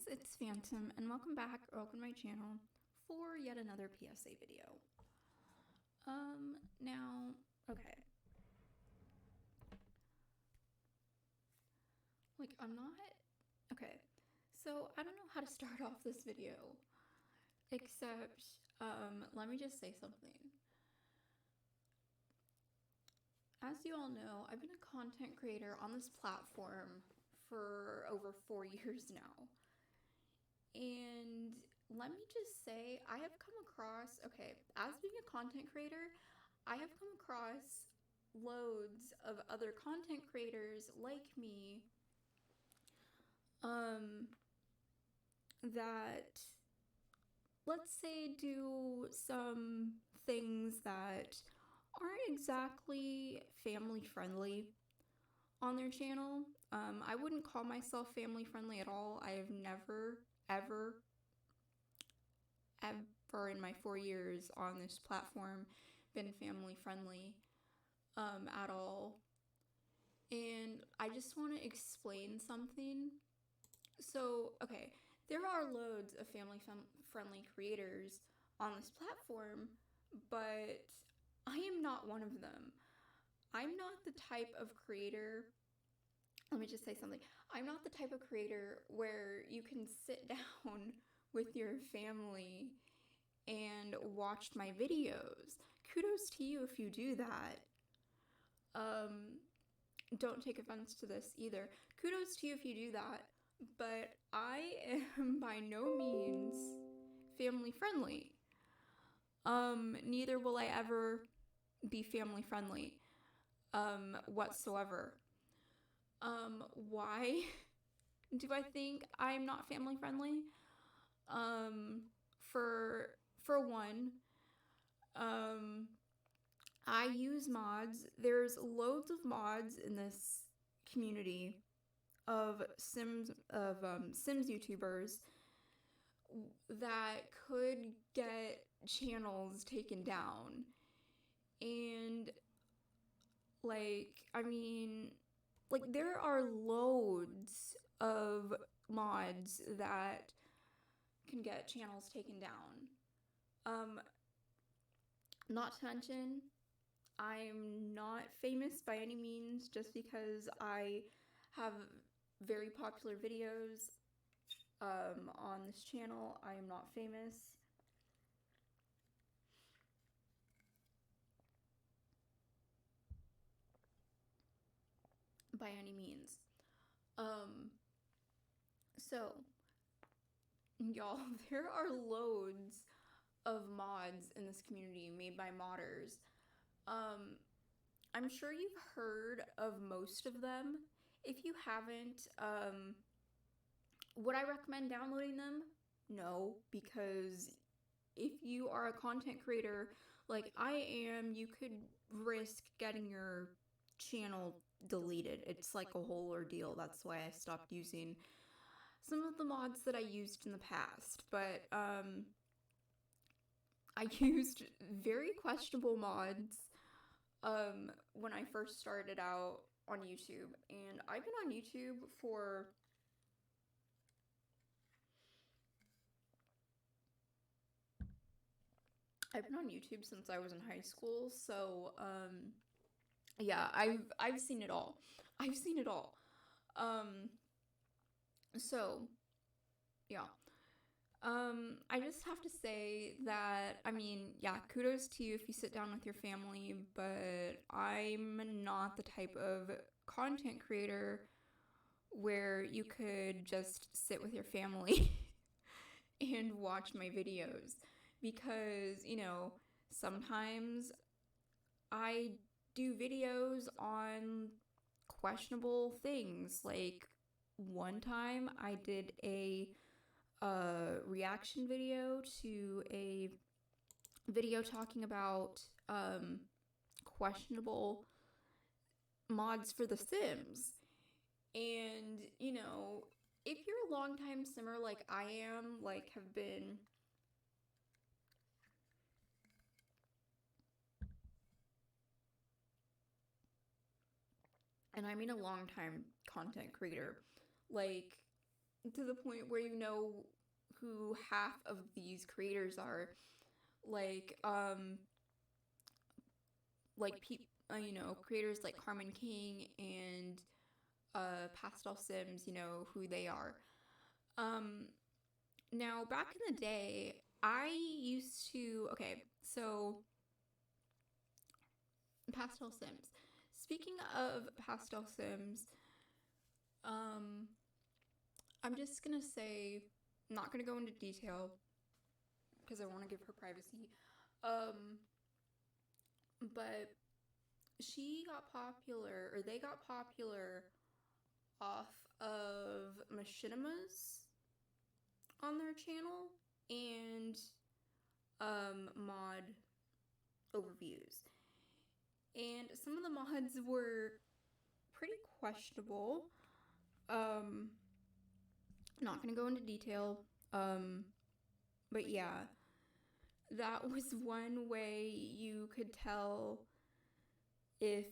guys, it's Phantom, and welcome back, or welcome to my channel, for yet another PSA video. Okay. Okay, so I don't know how to start off this video, except, let me just say something. As you all know, I've been a content creator on this platform for over 4 years now. And let me just say, I have come across, as being a content creator, I have come across loads of other content creators like me that, let's say, do some things that aren't exactly family friendly on their channel. I wouldn't call myself family friendly at all. I have never, ever in my 4 years on this platform been family friendly at all. And I just want to explain something. So, there are loads of family friendly creators on this platform, but I am not one of them. I'm not the type of creator. Let me just say something. I'm not the type of creator where you can sit down with your family and watch my videos. Kudos to you if you do that. Don't take offense to this either. Kudos to you if you do that. But I am by no means family friendly. Neither will I ever be family friendly whatsoever. Why do I think I'm not family friendly? For one, I use mods. There's loads of mods in this community of Sims YouTubers that could get channels taken down. And there are loads of mods that can get channels taken down. Not to mention, I'm not famous by any means just because I have very popular videos on this channel. I am not famous. By any means. So, y'all, there are loads of mods in this community made by modders. I'm sure you've heard of most of them. If you haven't, would I recommend downloading them? No, because if you are a content creator like I am, you could risk getting your channel deleted. It's like a whole ordeal. That's why I stopped using some of the mods that I used in the past. But I used very questionable mods when I first started out on YouTube. And I've been on YouTube for since I was in high school, so yeah, I've seen it all. I've seen it all. So yeah. I just have to say that, yeah, kudos to you if you sit down with your family, but I'm not the type of content creator where you could just sit with your family and watch my videos. Because, sometimes I do videos on questionable things. Like, one time I did a reaction video to a video talking about questionable mods for The Sims. And, if you're a longtime simmer like I am, have been and I mean a longtime content creator, to the point where you know who half of these creators are. Like, you know, creators like Carmen King and Pastel Sims, you know who they are. Um, Now, back in the day, I used to. Okay, so Pastel Sims. Speaking of Pastel Sims, um, I'm just gonna say, I'm not gonna go into detail because I want to give her privacy. Um, but she got popular, or they got popular off of machinimas on their channel and mod overviews. And some of the mods were pretty questionable. Um, Not gonna go into detail. But yeah, that was one way you could tell if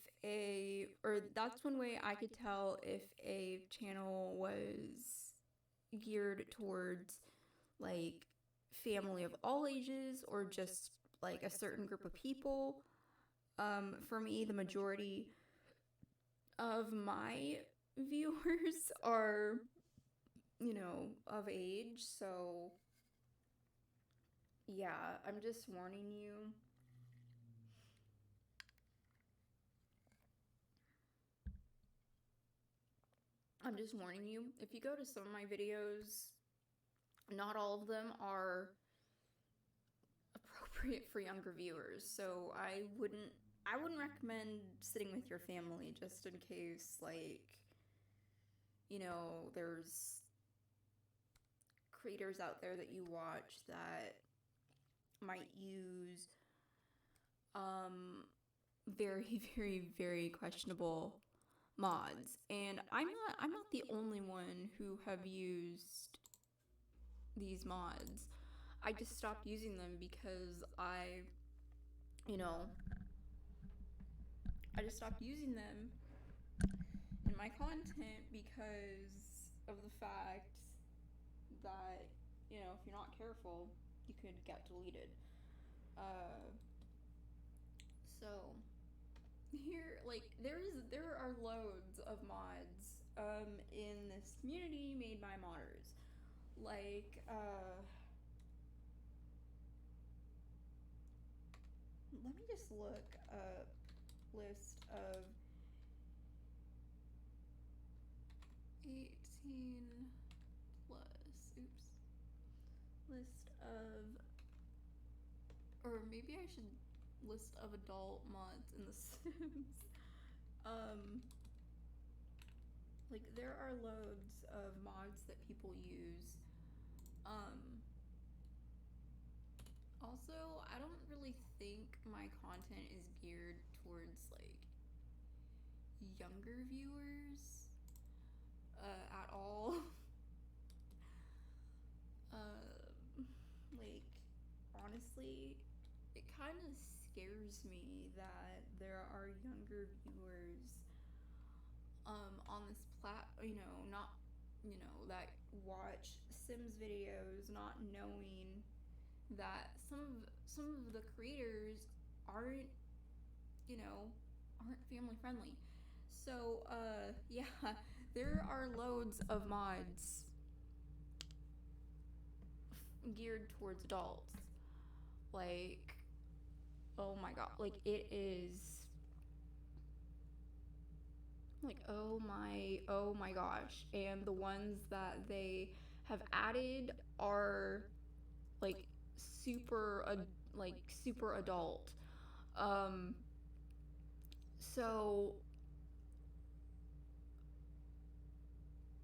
that's one way I could tell if a channel was geared towards like family of all ages or just like a certain group of people. For me, the majority of my viewers are, you know, of age, so yeah, I'm just warning you. I'm just warning you. If you go to some of my videos, not all of them are appropriate for younger viewers. So I wouldn't recommend sitting with your family just in case, like, you know, there's creators out there that you watch that might use very very very questionable mods. And I'm not the only one who have used these mods. I just stopped using them because you know, I just stopped using them in my content because of the fact that, you know, if you're not careful, you could get deleted. Uh, so here, like, there are loads of mods in this community made by modders. Like, let me just look up list of 18 plus. Oops. List of, or maybe I should list of adult mods in The Sims. Like, there are loads of mods that people use. Also, I don't really think my content is geared towards like younger viewers at all. Like, honestly, it kind of scares me that there are younger viewers on this you know, not, you know, that watch Sims videos not knowing that some of the creators aren't, you know, aren't family friendly. So yeah, there are loads of mods geared towards adults. Like, oh my god, like, it is like, oh my gosh. And the ones that they have added are like super adult. um so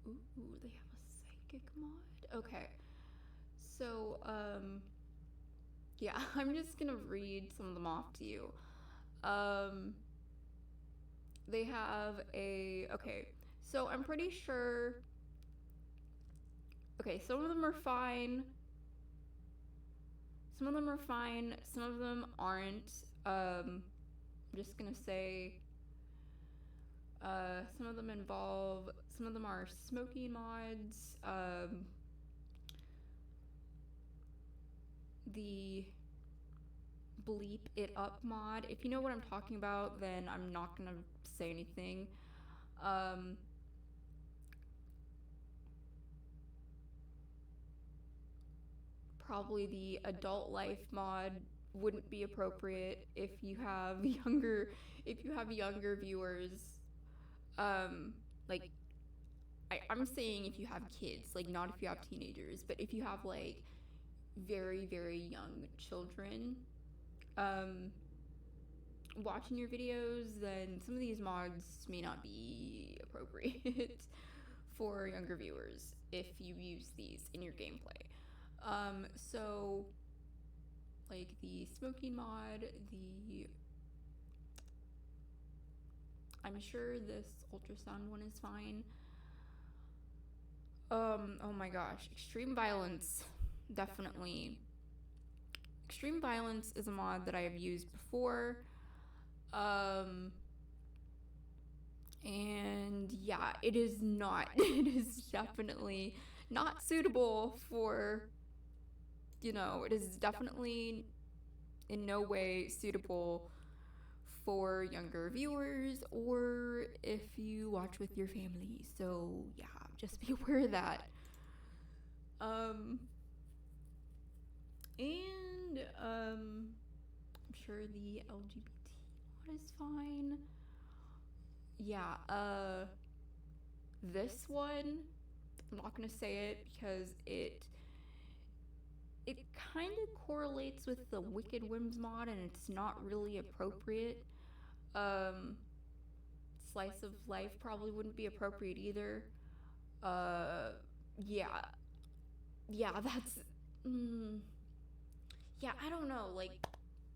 ooh, they have a psychic mod. Okay, so yeah, I'm just gonna read some of them off to you. They have okay, so I'm pretty sure, okay, some of them are fine, some of them are fine, some of them aren't. I'm just gonna say, Some of them involve, some of them are smoking mods. The bleep it up mod. If you know what I'm talking about, then I'm not gonna say anything. Um, Probably the adult life mod wouldn't be appropriate if you have younger viewers. Um, like I'm saying if you have kids, like not if you have teenagers, but if you have like very very young children, um, watching your videos, then some of these mods may not be appropriate for younger viewers if you use these in your gameplay. So like the smoking mod, the I'm sure this ultrasound one is fine. Oh my gosh, extreme violence, definitely. Extreme violence is a mod that I have used before. Um, and yeah, it is not, it is definitely not suitable for, it is definitely in no way suitable for younger viewers or if you watch with your family. So yeah, just be aware of that. I'm sure the LGBT mod is fine. Yeah, this one, I'm not gonna say it because it kind of correlates with the Wicked Whims mod and it's not really appropriate. Um, Slice of Life probably wouldn't be appropriate either. Uh, yeah, yeah, that's, yeah, I don't know. Like,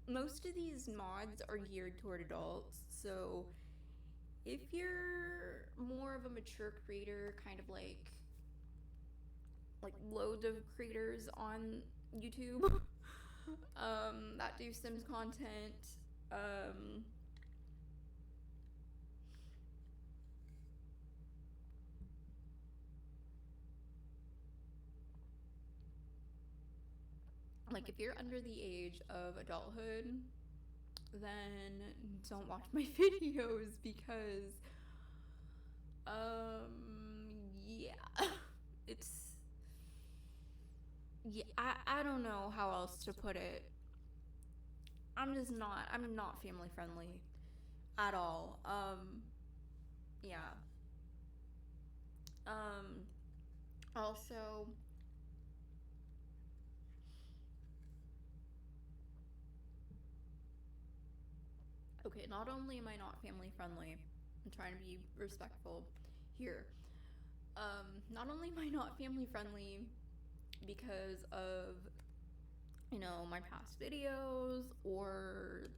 most of these mods are geared toward adults, so if you're more of a mature creator, kind of like loads of creators on YouTube, that do Sims content, um, like if you're under the age of adulthood, then don't watch my videos because yeah, it's, yeah, I don't know how else to put it. I'm not family friendly at all. Yeah. Um Also, okay, not only am I not family friendly, I'm trying to be respectful here. Not only am I not family friendly because of, my past videos or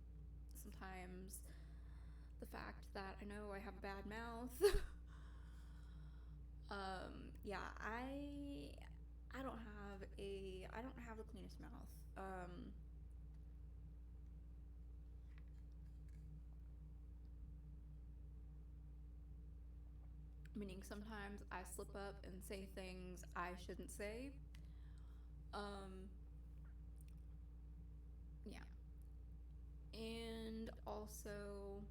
sometimes the fact that I know I have a bad mouth. Yeah, I don't have the cleanest mouth. Meaning sometimes I slip up and say things I shouldn't say. Um, yeah. And also,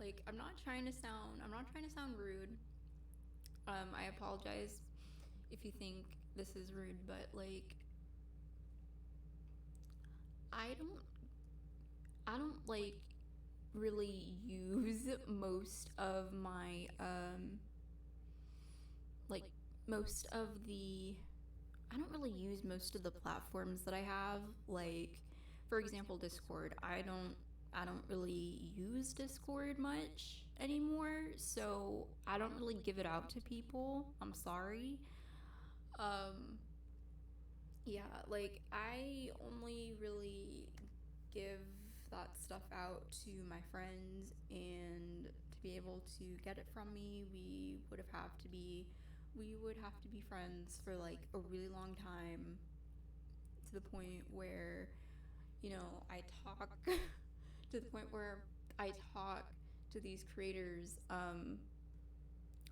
like, I'm not trying to sound rude. I apologize if you think this is rude, but like, I don't, I don't like really use most of my, like, most of the I don't really use most of the platforms that I have. Like, for example, Discord. I don't really use Discord much anymore, so I don't really give it out to people. I'm sorry. Um yeah, like I only really give that stuff out to my friends, and to be able to get it from me, we would have to be friends for like a really long time, to the point where, I talk to the point where I talk to these creators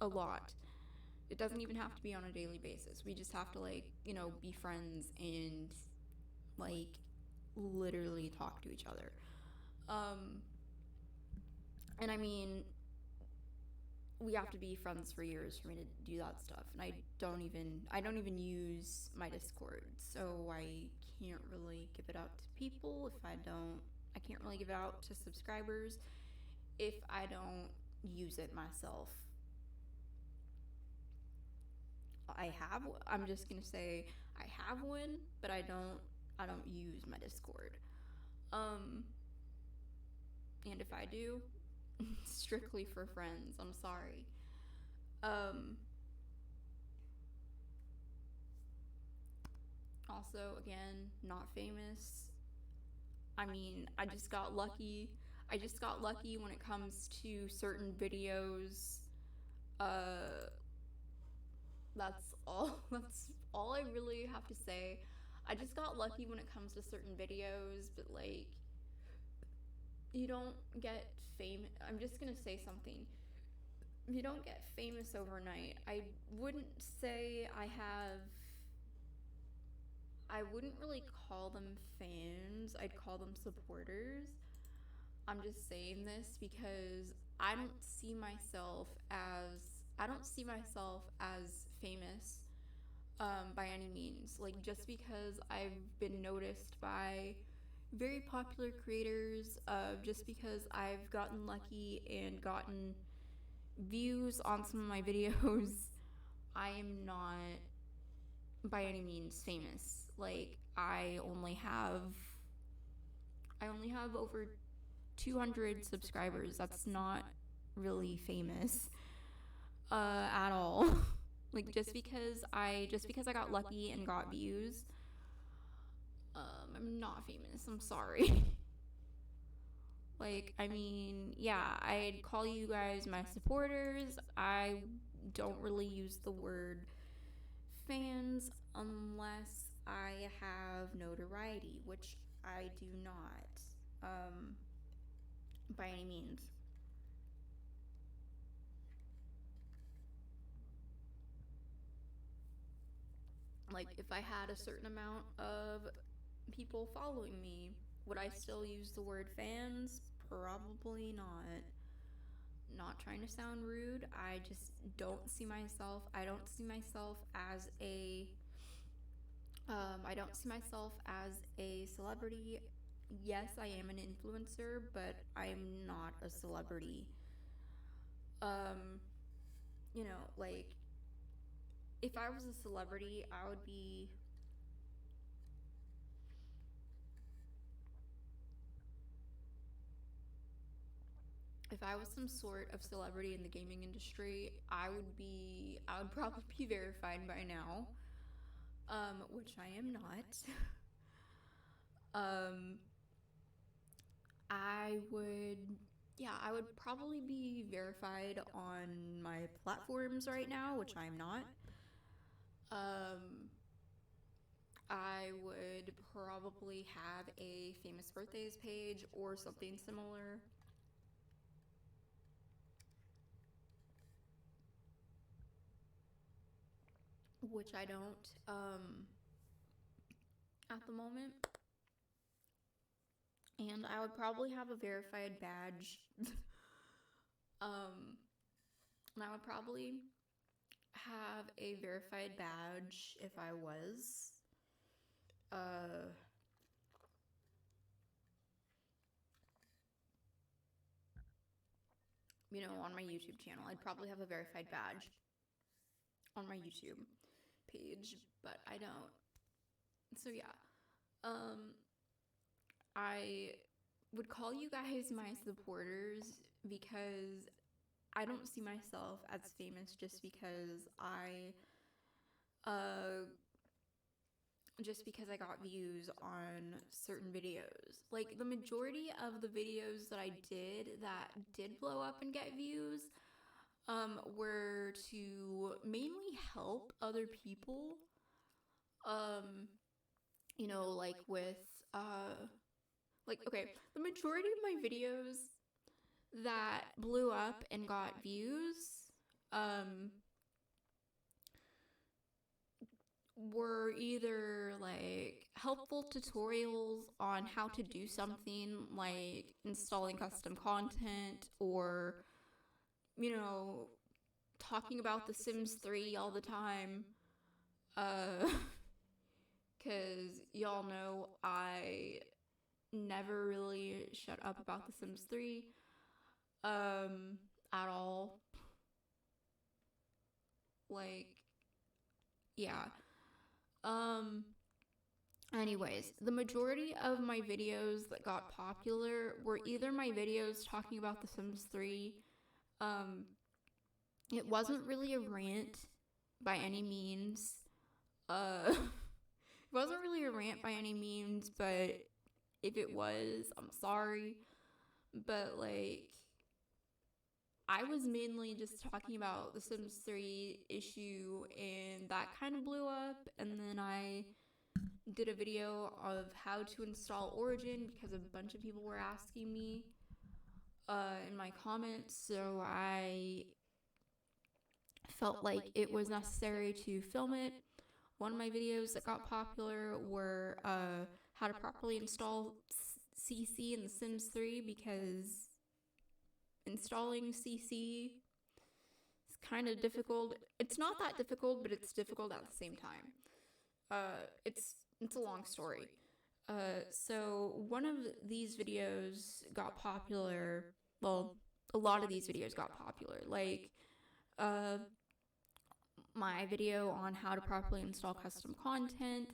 a lot. It doesn't even have to be on a daily basis. We just have to, like, be friends and, like, literally talk to each other. And I mean, we have to be friends for years for me to do that stuff. And I don't even use my Discord, so I can't really give it out to people if I can't really give it out to subscribers if I don't use it myself. I'm just gonna say I have one, but I don't use my Discord. And if I do, strictly for friends. I'm sorry. Um, Also, again, not famous. I mean, I just got lucky. I just got lucky when it comes to certain videos. Uh, that's all. That's all I really have to say. I just got lucky when it comes to certain videos, but like, you don't get famous. I'm just gonna say something. You don't get famous overnight. Wouldn't say I have. I wouldn't really call them fans. I'd call them supporters. I'm just saying this because I don't see myself as I don't see myself as famous by any means. Like, just because I've been noticed by very popular creators, just because I've gotten lucky and gotten views on some of my videos, I am not by any means famous. Like, I only have over 200 subscribers. That's not really famous at all. Like, just because I got lucky and got views, I'm not famous. I'm sorry. Like, I mean, yeah, I'd call you guys my supporters. I don't really use the word fans unless I have notoriety, which I do not, by any means. Like, if I had a certain amount of people following me, would I still use the word fans? Probably not. Not trying to sound rude. I just I don't see myself as I don't see myself as a celebrity. Yes, I am an influencer, but I'm not a celebrity. Um, like, if I was a celebrity, I would be. If I was some sort of celebrity in the gaming industry, I would probably be verified by now, which I am not. um, I would, yeah, I would probably be verified on my platforms right now, which I'm not. Um, I would probably have a famous birthdays page or something similar. Which I don't at the moment. And I would probably have a verified badge. um, and I would probably have a verified badge if I was. Uh, on my YouTube channel. I'd probably have a verified badge on my YouTube page, but I don't. So yeah. Um, I would call you guys my supporters because I don't see myself as famous uh just because I got views on certain videos. Like, the majority of the videos that did blow up and get views were to mainly help other people. Um, like with like, okay, the majority of my videos that blew up and got views were either like helpful tutorials on how to do something like installing custom content, or talking about The Sims 3 all the time. Because y'all know I never really shut up about The Sims 3 at all. Like, yeah. Anyways, the majority of my videos that got popular were either my videos talking about The Sims 3. It wasn't really a rant by any means. It wasn't really a rant by any means, but if it was, I'm sorry. But like, I was mainly just talking about the Sims 3 issue, and that kind of blew up. And then I did a video of how to install Origin because a bunch of people were asking me in my comments. So I felt like it was necessary to film it. One of my videos that got popular were how to properly install CC in The Sims 3, because installing CC is kind of difficult. It's not that difficult, but it's difficult at the same time. It's a long story. So one of these videos got popular. Well, a lot of these videos got popular. Like, my video on how to properly install custom content,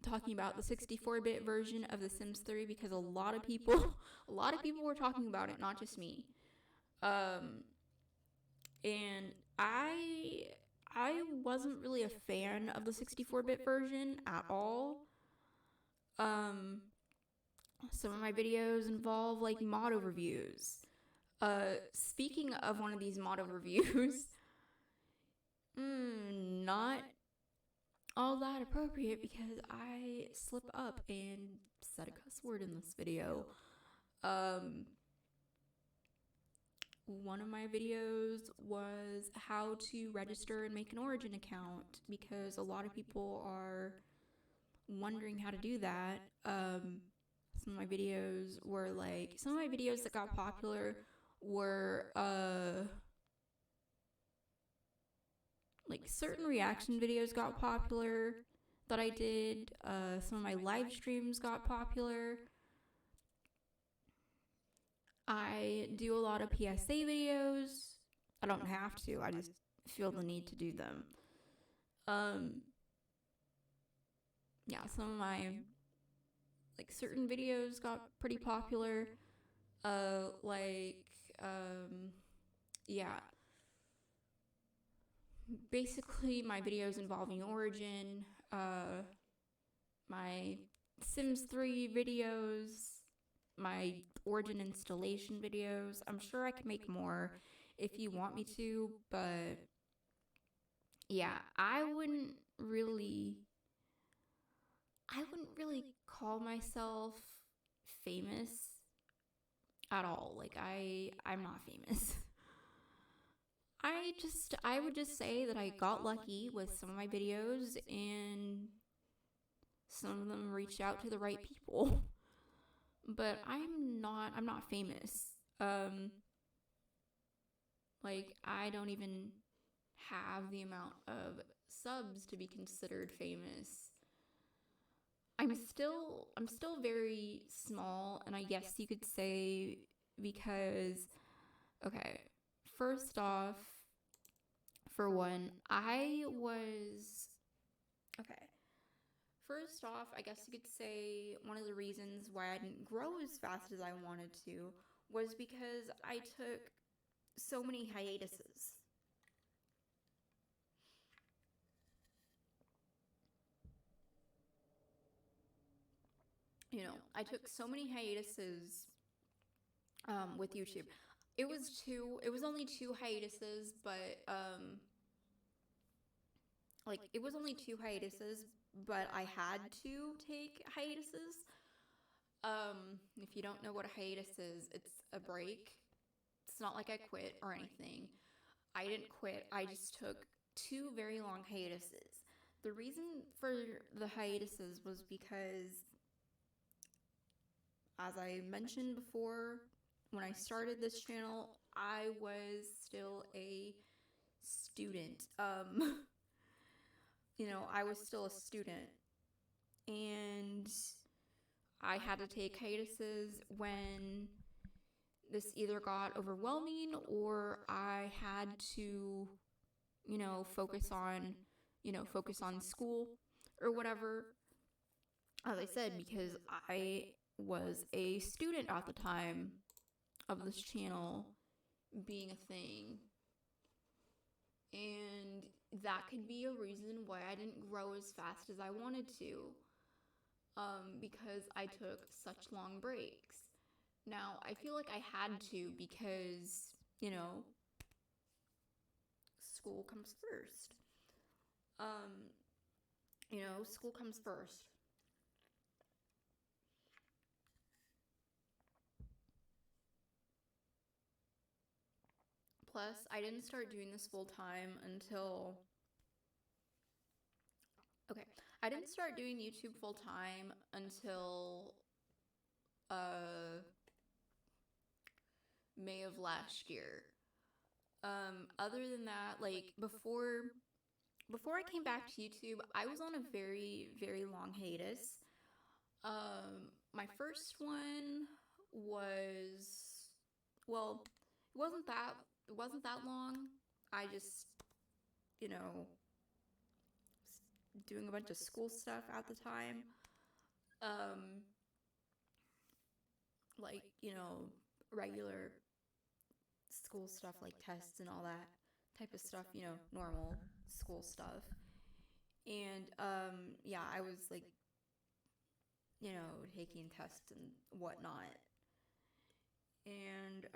talking about the 64-bit version of The Sims 3, because a lot of people were talking about it, not just me. And I wasn't really a fan of the 64-bit version at all. Some of my videos involve like mod overviews. Speaking of one of these mod overviews, not all that appropriate because I slip up and said a cuss word in this video. One of my videos was how to register and make an Origin account, because a lot of people are wondering how to do that. Some of my videos that got popular were like certain reaction videos got popular that I did. Some of my live streams got popular. I do a lot of PSA videos. I don't have to, I just feel the need to do them. Yeah, some of my like certain videos got pretty popular. Yeah. Basically, my videos involving Origin, my Sims 3 videos, my Origin installation videos. I'm sure I can make more if you want me to, but yeah, I wouldn't really call myself famous at all. Like, I'm not famous. I would just say that I got lucky with some of my videos, and some of them reached out to the right people. But I'm not famous. Like, I don't even have the amount of subs to be considered famous. I'm still very small, and I guess you could say, because, okay, first off, for one, I guess you could say one of the reasons why I didn't grow as fast as I wanted to was because I took so many hiatuses. I took so many hiatuses with YouTube. It was only 2 hiatuses, but it was only 2 hiatuses, but I had to take hiatuses If you don't know what a hiatus is, it's a break. It's not like I quit or anything. I didn't quit. I just took two very long hiatuses. The reason for the hiatuses was because, as I mentioned before, when I started this channel, I was still a student. I was still a student, and I had to take hiatuses when this either got overwhelming or I had to, focus on school or whatever. As I said, because I was a student at the time of this channel being a thing. And that could be a reason why I didn't grow as fast as I wanted to, because I took such long breaks. Now, I feel like I had to because, school comes first. School comes first. Plus, I didn't start doing this full time until. Okay, I didn't start doing YouTube full time until May of last year. Other than that, like before I came back to YouTube, I was on a very, very long hiatus. My first one was, well, it wasn't that long. I just, you know, doing a bunch of school stuff at the time. Like, regular school stuff like tests and all that type of stuff, normal school stuff. And yeah, I was like, taking tests and whatnot. And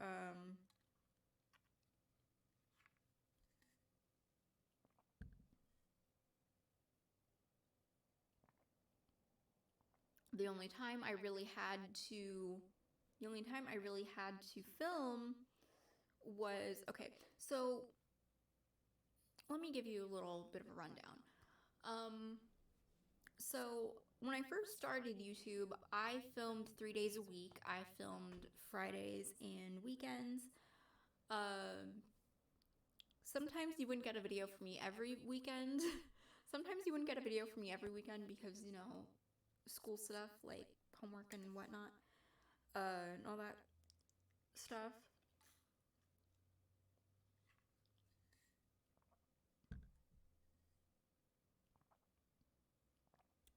the only time I really had to film was, okay, so let me give you a little bit of a rundown. So when I first started YouTube, I filmed 3 days a week. I filmed Fridays and weekends. Sometimes you wouldn't get a video from me every weekend. Sometimes you wouldn't get a video from me every weekend because, school stuff like homework and whatnot, and all that stuff.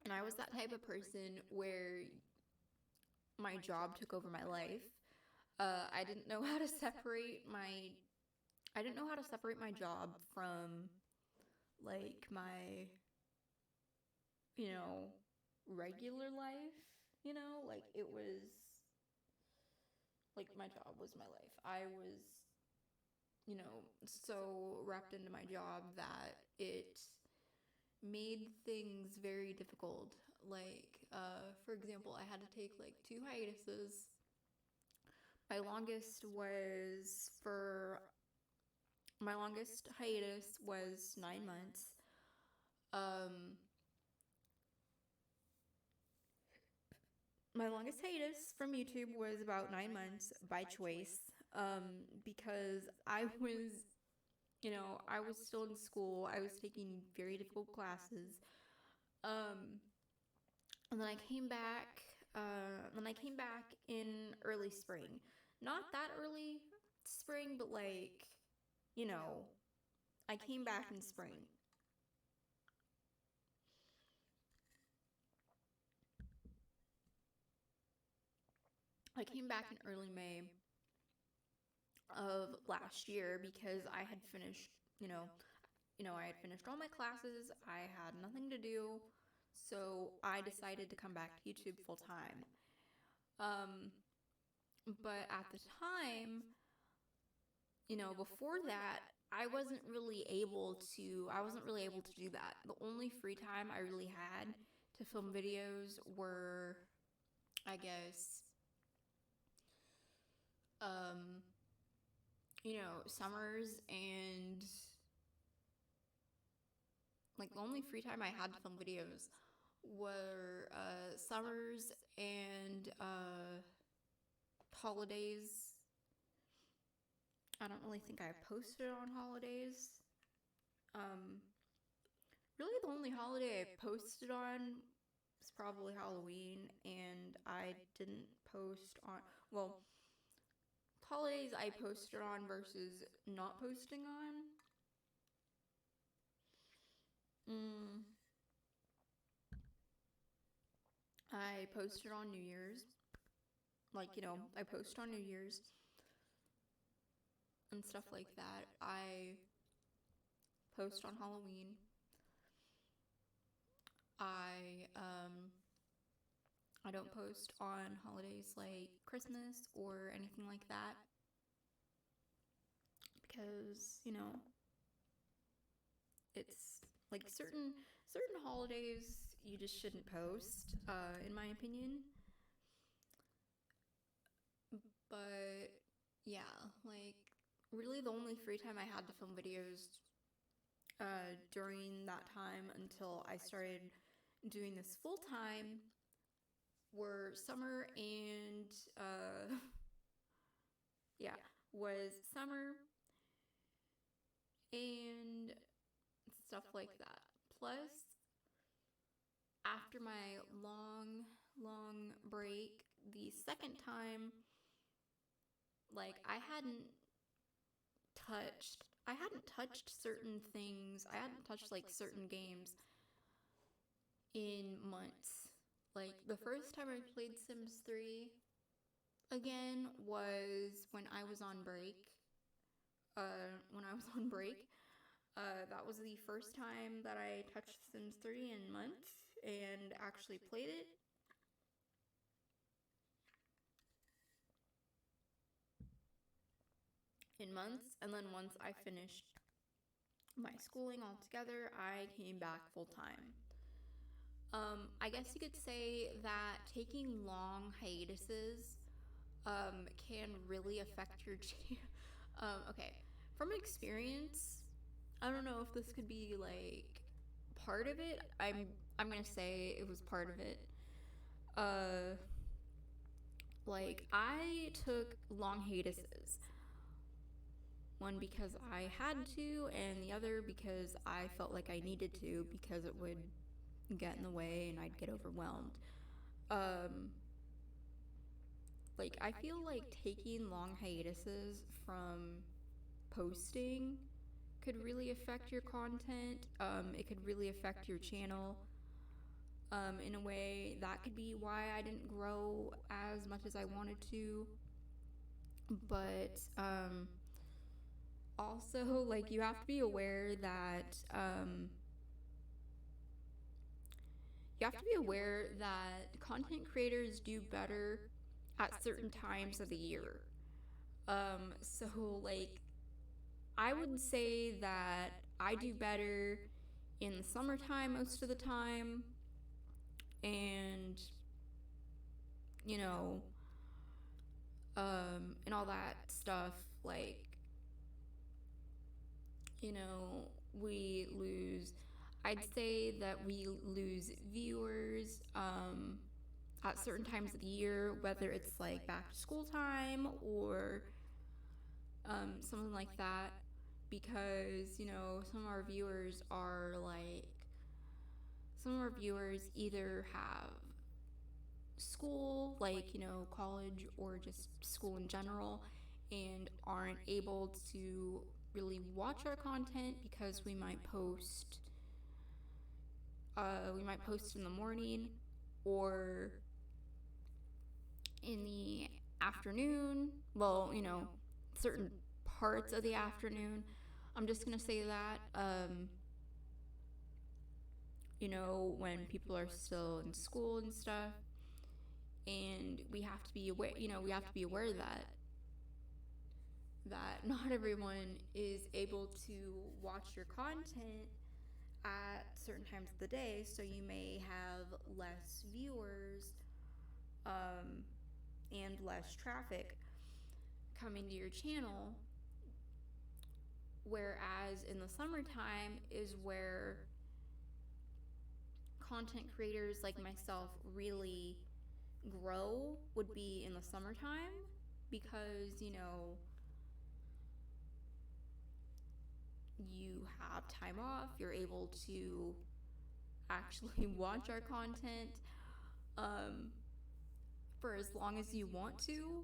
And I was that type of person where my job took over my life. I didn't know how to separate my job from like my regular life, like it was like my job was my life. I was so wrapped into my job that it made things very difficult. Like, for example, I had to take like 2 hiatuses. My longest hiatus was 9 months. My longest hiatus from YouTube was about 9 months by choice, because I was still in school. I was taking very difficult classes. And then I came back. In early spring. Not that early spring, but like, I came back in spring. I came back in early May of last year because I had finished, I had finished all my classes. I had nothing to do. So I decided to come back to YouTube full time. But at the time, before that, I wasn't really able to do that. The only free time I really had to film videos were I guess, um, you know, summers and like the only free time I had to film videos were summers and holidays. I don't really think I posted on holidays. Um, really, the only holiday I posted on was probably Halloween, and I didn't post on, well, holidays I posted on versus not posting on. Mm, I posted on New Year's. Like, you know, I post on New Year's and stuff like that. I post on Halloween. I I don't post on holidays like Christmas or anything like that because, you know, it's like certain holidays you just shouldn't post, in my opinion. But yeah, like really the only free time I had to film videos during that time until I started doing this full time were summer and yeah, was summer and stuff like that. Plus, after my long break, the second time, like I hadn't touched certain things. I hadn't touched like certain games in months. Like the first time I played Sims 3 again was when I was on break. When I was on break, that was the first time that I touched Sims 3 in months and actually played it. In months, and then once I finished my schooling altogether, I came back full time. I guess you could say that taking long hiatuses can really affect your okay, from experience, I don't know if this could be like part of it. I'm gonna say it was part of it. Uh, like I took long hiatuses. One because I had to, and the other because I felt like I needed to because it would get in the way and I'd get overwhelmed. Um, like I feel like taking long hiatuses from posting could really affect your content. It could really affect your channel. In a way that could be why I didn't grow as much as I wanted to. But also, like you have to be aware that content creators do better at certain times of the year. So like I would say that I do better in the summertime most of the time, and you know, and all that stuff. Like, you know, we lose. I'd say that we lose viewers at certain times of the year, whether it's like back to school time or something like that, because you know some of our viewers either have school, like, you know, college or just school in general, and aren't able to really watch our content because we might post in the morning or in the afternoon. Well, you know, certain parts of the afternoon. I'm just gonna say that, you know, when people are still in school and stuff, and we have to be aware. You know, we have to be aware that not everyone is able to watch your content at certain times of the day, so you may have less viewers and less traffic coming to your channel. Whereas in the summertime is where content creators like myself really grow, would be in the summertime, because, you have time off, you're able to actually watch our content um, for as long as you want to,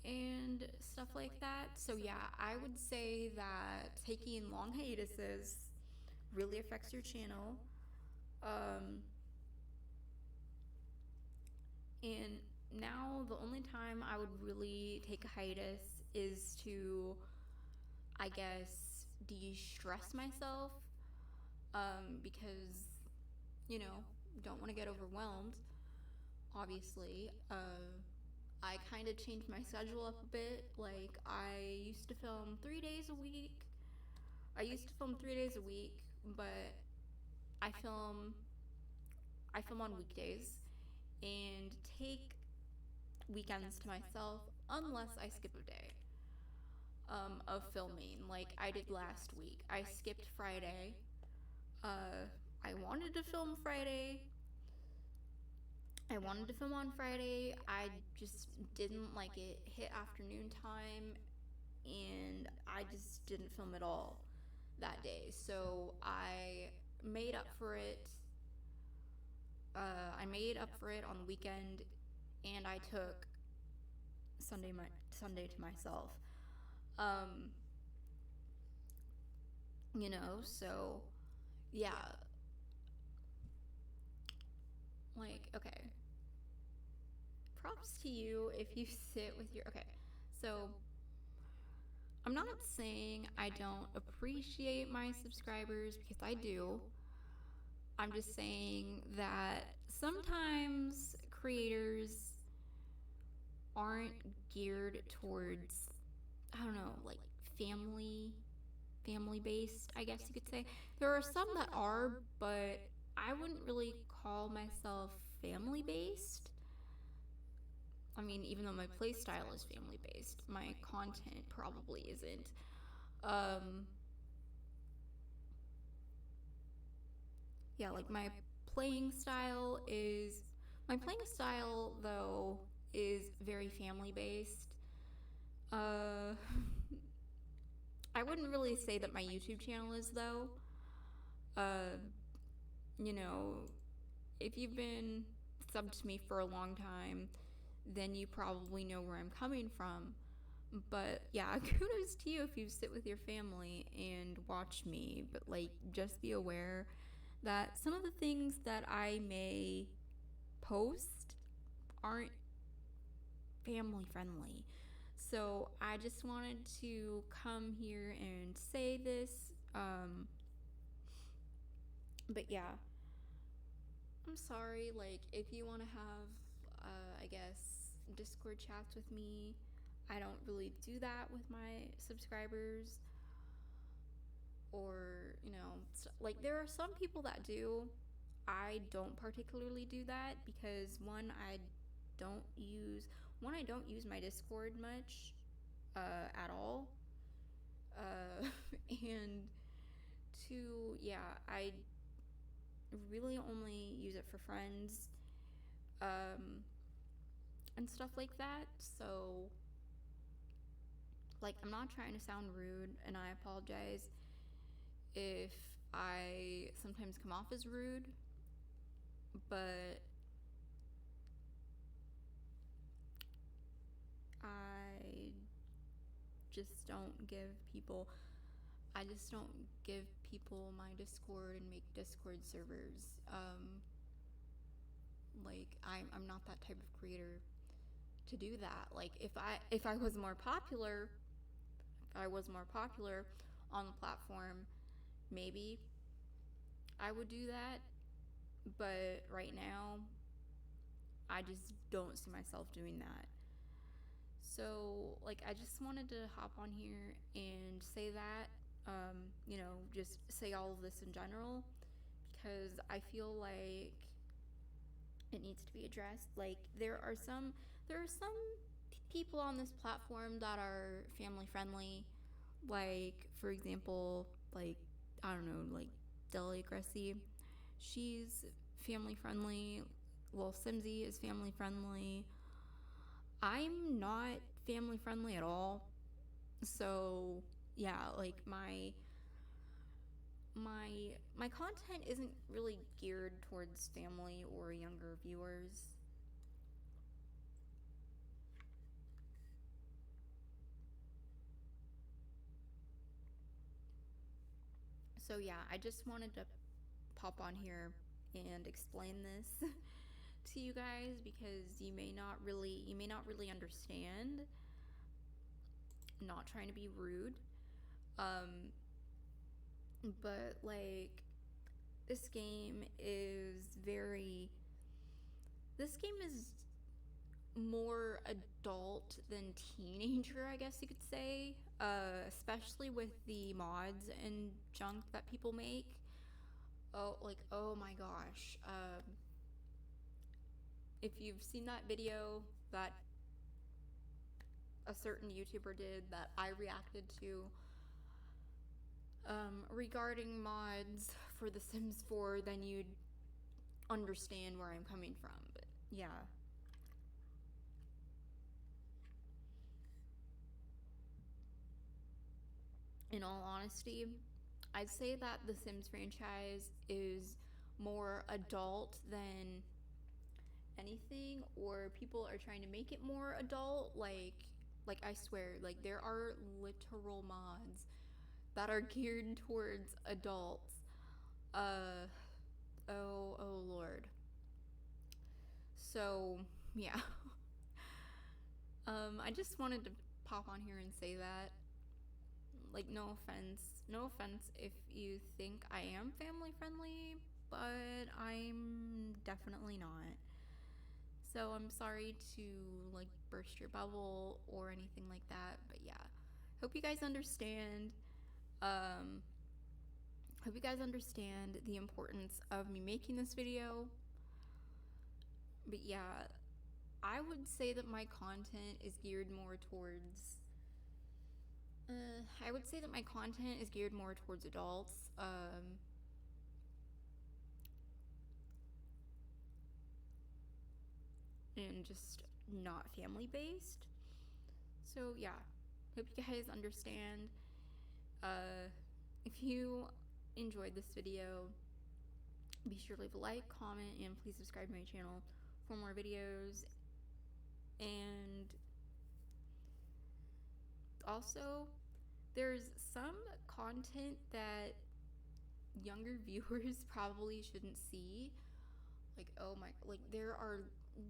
and stuff like that. So, yeah, I would say that taking long hiatuses really affects your channel. Um, and now, the only time I would really take a hiatus is to, I guess, de stress myself, because, don't want to get overwhelmed, obviously. I kind of changed my schedule up a bit. Like, I used to film 3 days a week. But I film I film on weekdays and take weekends to myself unless I skip a day of filming, like I did last week. I skipped Friday. I wanted to film Friday. I wanted to film on Friday. I just didn't, like, it hit afternoon time and I just didn't film at all that day. So made up for it. I made up for it on the weekend, and I took Sunday to myself. Um, so yeah, like, okay. Props to you if you sit with your, okay. So I'm not saying I don't appreciate my subscribers, because I do. I'm just saying that sometimes creators aren't geared towards, I don't know, like family based, I guess you could say. There are some that are, but I wouldn't really call myself family based. I mean, even though my play style is family based, my content probably isn't. Um, yeah, like my playing style though is very family based. Uh, I wouldn't really say that my YouTube channel is, though. Uh, you know, if you've been subbed to me for a long time, then you probably know where I'm coming from. But yeah, kudos to you if you sit with your family and watch me. But, like, just be aware that some of the things that I may post aren't family friendly. So I just wanted to come here and say this. But yeah, I'm sorry. Like, if you want to have, I guess, Discord chats with me, I don't really do that with my subscribers. Or, like, there are some people that do. I don't particularly do that because, don't use I don't use my Discord much, at all. And two, yeah, I really only use it for friends, um, and stuff like that. So, like, I'm not trying to sound rude, and I apologize if I sometimes come off as rude, but I just don't give people I just don't give people my Discord and make Discord servers. Like, I'm not that type of creator to do that. Like, if I was more popular, on the platform, maybe I would do that. But right now, I just don't see myself doing that. So, like, I just wanted to hop on here and say that, just say all of this in general, because I feel like It needs to be addressed. Like there are some people on this platform that are family friendly. Like for example, like I don't know, like Deli Gracie. She's family friendly. Well, Simsy is family friendly. I'm not family friendly at all. So yeah, like my content isn't really geared towards family or younger viewers. So yeah, I just wanted to pop on here and explain this to you guys because you may not really understand. Not trying to be rude. Um but like this game is very this game is more adult than teenager, I guess you could say. Especially with the mods and junk that people make. Oh my gosh. If you've seen that video that a certain YouTuber did that I reacted to regarding mods for The Sims 4, then you'd understand where I'm coming from. But yeah. In all honesty, I'd say that the Sims franchise is more adult than anything, or people are trying to make it more adult. Like I swear, like there are literal mods that are geared towards adults. Uh oh Lord. So yeah. I just wanted to pop on here and say that. Like no offense if you think I am family friendly, but I'm definitely not. So I'm sorry to like burst your bubble or anything like that, but yeah. Hope you guys understand. Um hope you guys understand the importance of me making this video. But yeah, I would say that my content is geared more towards I would say that my content is geared more towards adults. And just not family based. So yeah, hope you guys understand. Uh, if you enjoyed this video, be sure to leave a like, comment, and please subscribe to my channel for more videos. And also, there's some content that younger viewers probably shouldn't see. Like oh my, like there are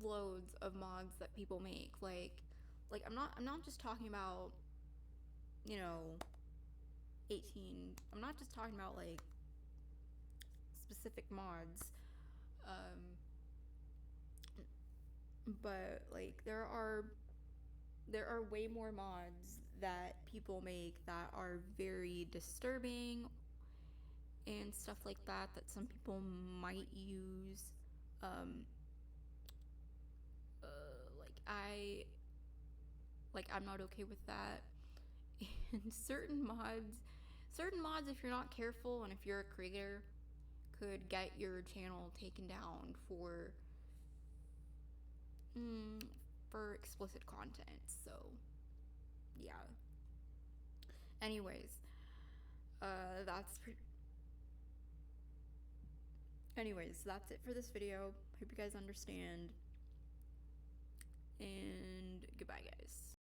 loads of mods that people make. Like I'm not just talking about, you know, 18. I'm not just talking about like specific mods. Um, but like there are way more mods that people make that are very disturbing and stuff like that that some people might use. Um, like I'm not okay with that. And certain mods, if you're not careful and if you're a creator, could get your channel taken down mm, for explicit content. So yeah. Anyways, that's anyways that's it for this video. Hope you guys understand.